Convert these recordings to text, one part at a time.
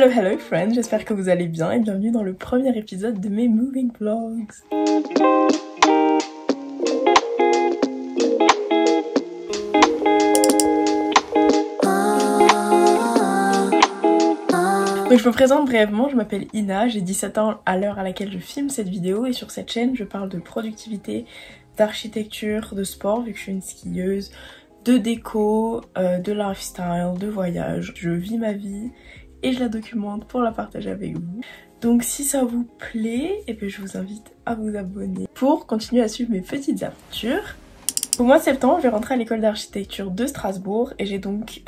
Hello hello friends, j'espère que vous allez bien et bienvenue dans le premier épisode de mes moving vlogs. Donc je me présente brièvement, je m'appelle Ina, j'ai 17 ans à l'heure à laquelle je filme cette vidéo et sur cette chaîne je parle de productivité, d'architecture, de sport vu que je suis une skieuse, de déco, de lifestyle, de voyage. Je vis ma vie et je la documente pour la partager avec vous. Donc si ça vous plaît, je vous invite à vous abonner pour continuer à suivre mes petites aventures. Au mois de septembre, je vais rentrer à l'école d'architecture de Strasbourg et j'ai donc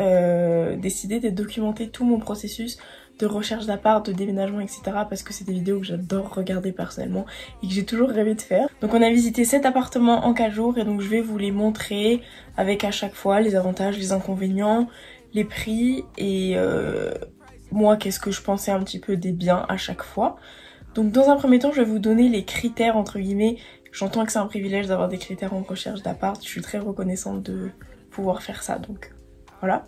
décidé de documenter tout mon processus de recherche d'appart, de déménagement, etc. parce que c'est des vidéos que j'adore regarder personnellement et que j'ai toujours rêvé de faire. Donc on a visité 7 appartements en 4 jours et donc je vais vous les montrer avec à chaque fois les avantages, les inconvénients, les prix et moi qu'est-ce que je pensais un petit peu des biens à chaque fois. Donc dans un premier temps je vais vous donner les critères entre guillemets. J'entends que c'est un privilège d'avoir des critères en recherche d'appart, je suis très reconnaissante de pouvoir faire ça, donc voilà.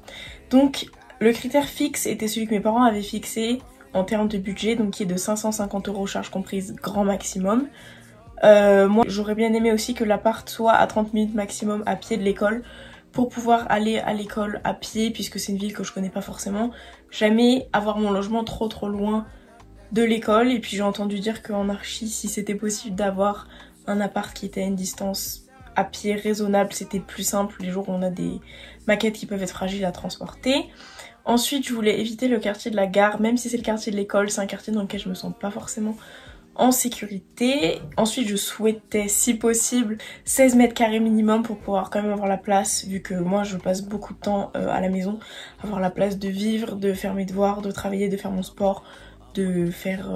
Donc le critère fixe était celui que mes parents avaient fixé en termes de budget, donc qui est de 550 € charges comprises grand maximum. Moi j'aurais bien aimé aussi que l'appart soit à 30 minutes maximum à pied de l'école pour pouvoir aller à l'école à pied puisque c'est une ville que je connais pas forcément. Jamais avoir mon logement trop loin de l'école et puis j'ai entendu dire qu'en archi si c'était possible d'avoir un appart qui était à une distance à pied raisonnable c'était plus simple les jours où on a des maquettes qui peuvent être fragiles à transporter. Ensuite je voulais éviter le quartier de la gare, même si c'est le quartier de l'école, c'est un quartier dans lequel je me sens pas forcément en sécurité. Ensuite je souhaitais si possible 16 mètres carrés minimum pour pouvoir quand même avoir la place, vu que moi je passe beaucoup de temps à la maison, avoir la place de vivre, de faire mes devoirs, de travailler, de faire mon sport, de faire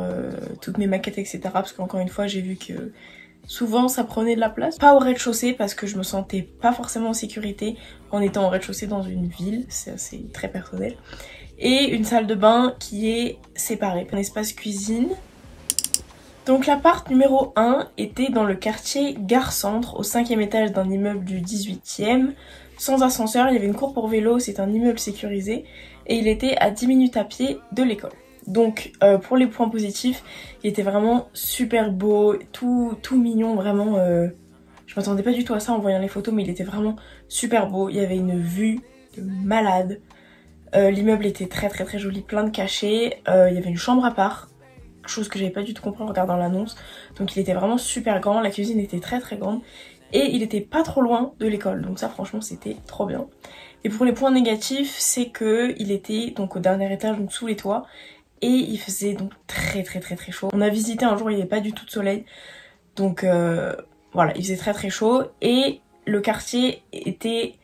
toutes mes maquettes etc. Parce qu'encore une fois j'ai vu que souvent ça prenait de la place. Pas au rez-de-chaussée parce que je me sentais pas forcément en sécurité en étant au rez-de-chaussée dans une ville, c'est très personnel. Et une salle de bain qui est séparée, un espace cuisine. Donc l'appart numéro 1 était dans le quartier Gare Centre, au 5e étage d'un immeuble du 18e, sans ascenseur, il y avait une cour pour vélo, c'est un immeuble sécurisé et il était à 10 minutes à pied de l'école. Donc pour les points positifs, il était vraiment super beau, tout mignon, vraiment je m'attendais pas du tout à ça en voyant les photos mais il était vraiment super beau, il y avait une vue de malade, l'immeuble était très joli, plein de cachets, il y avait une chambre à part, chose que j'avais pas du tout compris en regardant l'annonce, donc il était vraiment super grand, la cuisine était très grande et il était pas trop loin de l'école, donc ça franchement c'était trop bien. Et pour les points négatifs, c'est que il était donc au dernier étage, donc sous les toits, et il faisait donc très chaud. On a visité un jour, il n'y avait pas du tout de soleil. Donc voilà, il faisait très chaud. Et le quartier était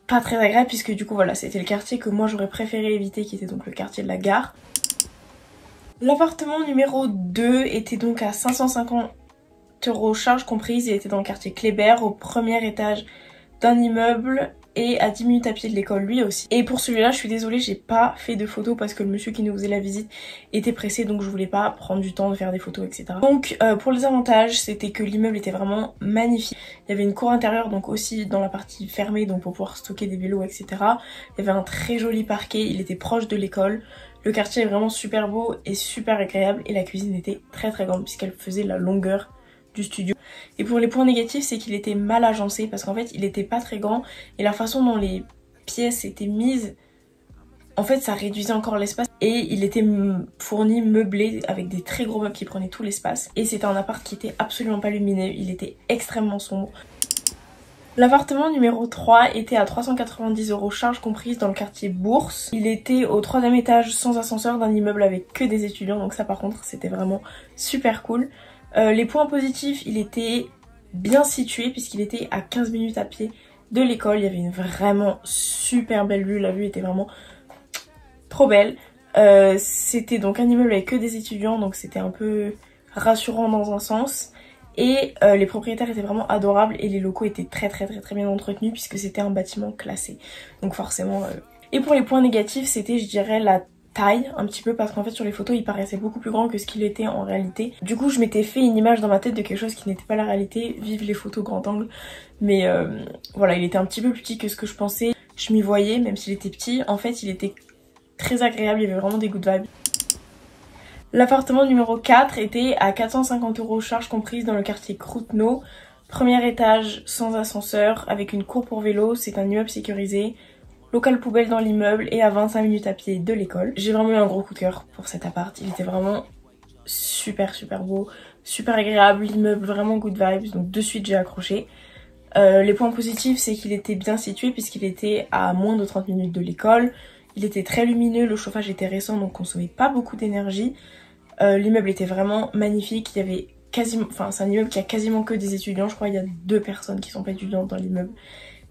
pas très agréable puisque du coup voilà, c'était le quartier que moi j'aurais préféré éviter qui était donc le quartier de la gare. L'appartement numéro 2 était donc à 550 € charges comprises. Il était dans le quartier Kléber au premier étage d'un immeuble et à 10 minutes à pied de l'école lui aussi. Et pour celui-là je suis désolée, j'ai pas fait de photos parce que le monsieur qui nous faisait la visite était pressé, donc je voulais pas prendre du temps de faire des photos etc. Donc pour les avantages c'était que l'immeuble était vraiment magnifique. Il y avait une cour intérieure donc aussi dans la partie fermée donc pour pouvoir stocker des vélos etc. Il y avait un très joli parquet, il était proche de l'école. Le quartier est vraiment super beau et super agréable et la cuisine était très grande puisqu'elle faisait la longueur du studio. Et pour les points négatifs c'est qu'il était mal agencé parce qu'en fait il était pas très grand et la façon dont les pièces étaient mises en fait ça réduisait encore l'espace et il était fourni meublé avec des très gros meubles qui prenaient tout l'espace et c'était un appart qui était absolument pas lumineux, il était extrêmement sombre. L'appartement numéro 3 était à 390 € charges comprises dans le quartier Bourse. Il était au 3e étage sans ascenseur d'un immeuble avec que des étudiants donc ça par contre c'était vraiment super cool. Les points positifs, il était bien situé puisqu'il était à 15 minutes à pied de l'école. Il y avait une vraiment super belle vue, la vue était vraiment trop belle. C'était donc un immeuble avec que des étudiants donc c'était un peu rassurant dans un sens. Et les propriétaires étaient vraiment adorables et les locaux étaient très bien entretenus puisque c'était un bâtiment classé. Donc forcément... Et pour les points négatifs c'était je dirais la taille un petit peu parce qu'en fait sur les photos il paraissait beaucoup plus grand que ce qu'il était en réalité. Du coup je m'étais fait une image dans ma tête de quelque chose qui n'était pas la réalité, vive les photos grand angle. Mais voilà, il était un petit peu plus petit que ce que je pensais. Je m'y voyais même s'il était petit, en fait il était très agréable, il y avait vraiment des good vibes. L'appartement numéro 4 était à 450 € charges comprises dans le quartier Crouteno. Premier étage sans ascenseur avec une cour pour vélo, c'est un immeuble sécurisé. Local poubelle dans l'immeuble et à 25 minutes à pied de l'école. J'ai vraiment eu un gros coup de cœur pour cet appart, il était vraiment super beau, super agréable, l'immeuble vraiment good vibes, donc de suite j'ai accroché. Les points positifs, c'est qu'il était bien situé puisqu'il était à moins de 30 minutes de l'école. Il était très lumineux, le chauffage était récent donc consommait pas beaucoup d'énergie. L'immeuble était vraiment magnifique, il y avait quasiment, enfin c'est un immeuble qui a quasiment que des étudiants, je crois qu'il y a 2 personnes qui sont pas étudiantes dans l'immeuble.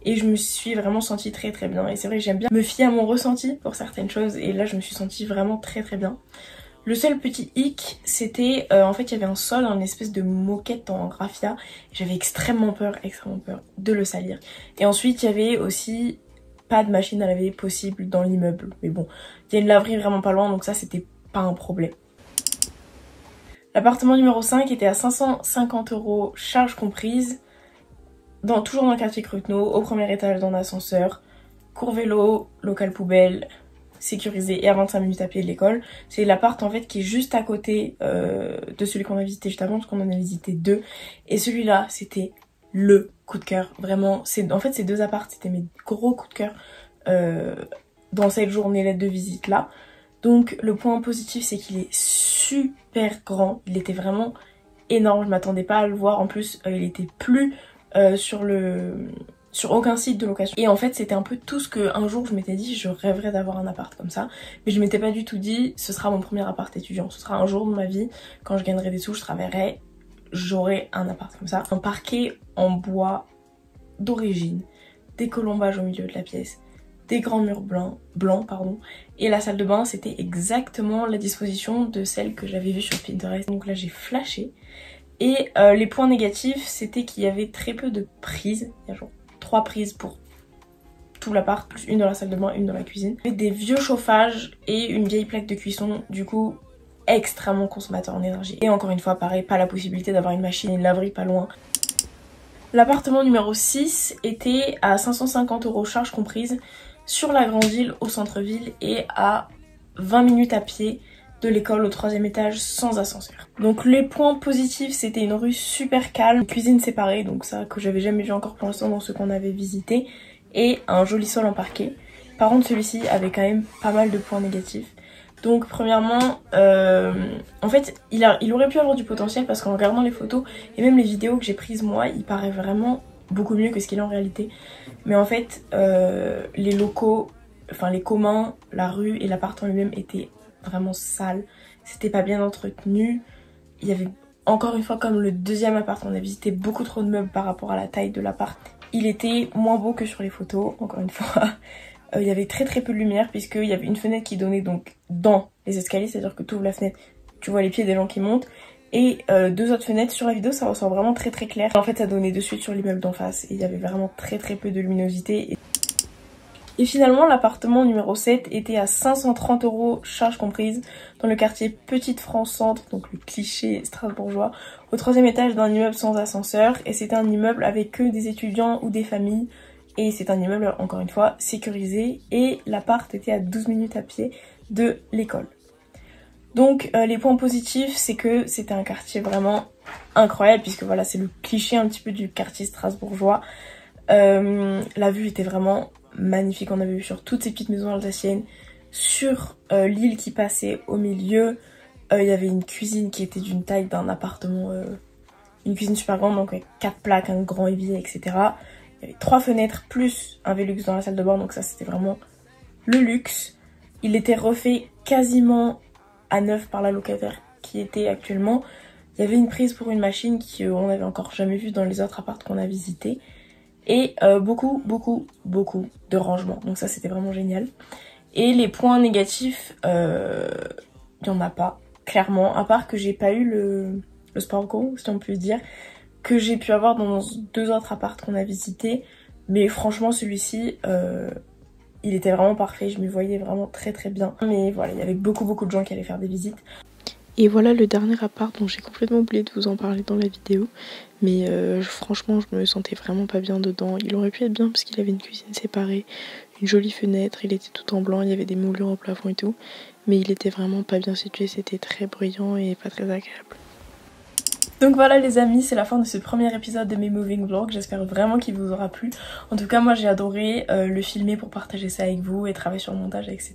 Et je me suis vraiment sentie très bien. Et c'est vrai que j'aime bien me fier à mon ressenti pour certaines choses. Et là je me suis sentie vraiment très bien. Le seul petit hic, c'était en fait il y avait un sol, une espèce de moquette en raffia. J'avais extrêmement peur de le salir. Et ensuite il y avait aussi pas de machine à laver possible dans l'immeuble. Mais bon, il y a une laverie vraiment pas loin donc ça c'était pas un problème. L'appartement numéro 5 était à 550 € charges comprises. Toujours dans le quartier Crouteno, au premier étage dans l'ascenseur, cours vélo, local poubelle, sécurisé et à 25 minutes à pied de l'école. C'est l'appart en fait qui est juste à côté de celui qu'on a visité juste avant, parce qu'on en a visité 2. Et celui-là, c'était le coup de cœur. Vraiment, en fait ces 2 apparts, c'était mes gros coups de cœur dans cette journée de visite là. Donc le point positif, c'est qu'il est super grand. Il était vraiment énorme, je m'attendais pas à le voir. En plus, il était plus sur aucun site de location. Et en fait c'était un peu tout ce que un jour je m'étais dit, je rêverais d'avoir un appart comme ça. Mais je m'étais pas du tout dit ce sera mon premier appart étudiant. Ce sera un jour de ma vie, quand je gagnerai des sous, je travaillerai, j'aurai un appart comme ça. Un parquet en bois d'origine, des colombages au milieu de la pièce, des grands murs blancs pardon. Et la salle de bain c'était exactement la disposition de celle que j'avais vue sur Pinterest. Donc là j'ai flashé. Et les points négatifs, c'était qu'il y avait très peu de prises. Il y a genre 3 prises pour tout l'appart, plus une dans la salle de bain, une dans la cuisine. Il y avait des vieux chauffages et une vieille plaque de cuisson, du coup extrêmement consommateur en énergie. Et encore une fois, pareil, pas la possibilité d'avoir une machine et une laverie pas loin. L'appartement numéro 6 était à 550 € charges comprises sur la grande île au centre-ville et à 20 minutes à pied de l'école au 3e étage sans ascenseur. Donc les points positifs, c'était une rue super calme, une cuisine séparée, donc ça que j'avais jamais vu encore pour l'instant dans ce qu'on avait visité, et un joli sol en parquet. Par contre celui-ci avait quand même pas mal de points négatifs. Donc premièrement, en fait il aurait pu avoir du potentiel parce qu'en regardant les photos et même les vidéos que j'ai prises moi, il paraît vraiment beaucoup mieux que ce qu'il est en réalité. Mais en fait les locaux, enfin les communs, la rue et l'appart en lui-même étaient vraiment sale, c'était pas bien entretenu. Il y avait encore une fois, comme le 2e appart, on a visité beaucoup trop de meubles par rapport à la taille de l'appart. Il était moins beau que sur les photos, encore une fois. Il y avait très peu de lumière puisqu'il y avait une fenêtre qui donnait donc dans les escaliers, c'est à dire que tu ouvres la fenêtre, tu vois les pieds des gens qui montent, et 2 autres fenêtres. Sur la vidéo ça ressort vraiment très clair. En fait ça donnait de suite sur l'immeuble d'en face et il y avait vraiment très peu de luminosité. Et finalement l'appartement numéro 7 était à 530 € charges comprises dans le quartier Petite France Centre, donc le cliché strasbourgeois, au 3e étage d'un immeuble sans ascenseur. Et c'était un immeuble avec que des étudiants ou des familles. Et c'est un immeuble encore une fois sécurisé et l'appart était à 12 minutes à pied de l'école. Donc les points positifs, c'est que c'était un quartier vraiment incroyable puisque voilà c'est le cliché un petit peu du quartier strasbourgeois. La vue était vraiment magnifique, on avait vu sur toutes ces petites maisons alsaciennes, sur l'île qui passait au milieu. Il y avait une cuisine qui était d'une taille d'un appartement, une cuisine super grande, donc avec 4 plaques, un grand évier, etc. Il y avait 3 fenêtres plus un Velux dans la salle de bain, donc ça c'était vraiment le luxe. Il était refait quasiment à neuf par la locataire qui était actuellement. Il y avait une prise pour une machine qu'on n'avait encore jamais vue dans les autres apparts qu'on a visités. Et beaucoup de rangements, donc ça c'était vraiment génial. Et les points négatifs, il n'y en a pas, clairement, à part que j'ai pas eu le sparkle, si on peut dire, que j'ai pu avoir dans 2 autres apparts qu'on a visités. Mais franchement celui-ci, il était vraiment parfait, je m'y voyais vraiment très bien. Mais voilà, il y avait beaucoup de gens qui allaient faire des visites. Et voilà le dernier appart dont j'ai complètement oublié de vous en parler dans la vidéo. Mais franchement je me sentais vraiment pas bien dedans. Il aurait pu être bien parce qu'il avait une cuisine séparée, une jolie fenêtre, il était tout en blanc, il y avait des moulures au plafond et tout. mais il était vraiment pas bien situé, c'était très bruyant et pas très agréable. Donc voilà les amis, c'est la fin de ce premier épisode de mes moving vlogs, j'espère vraiment qu'il vous aura plu. En tout cas moi j'ai adoré le filmer pour partager ça avec vous et travailler sur le montage etc.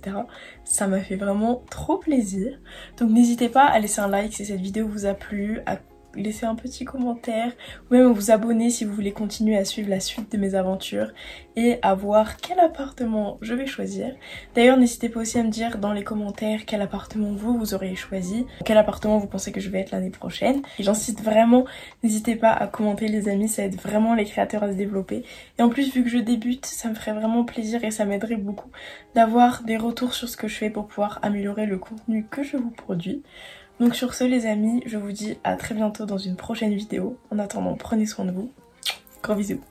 Ça m'a fait vraiment trop plaisir. Donc n'hésitez pas à laisser un like si cette vidéo vous a plu, à laisser un petit commentaire ou même vous abonner si vous voulez continuer à suivre la suite de mes aventures et à voir quel appartement je vais choisir. D'ailleurs n'hésitez pas aussi à me dire dans les commentaires quel appartement vous auriez choisi, quel appartement vous pensez que je vais être l'année prochaine. Et j'insiste vraiment, n'hésitez pas à commenter les amis, ça aide vraiment les créateurs à se développer. Et en plus vu que je débute, ça me ferait vraiment plaisir et ça m'aiderait beaucoup d'avoir des retours sur ce que je fais pour pouvoir améliorer le contenu que je vous produis. Donc sur ce les amis, je vous dis à très bientôt dans une prochaine vidéo. En attendant, prenez soin de vous. Gros bisous.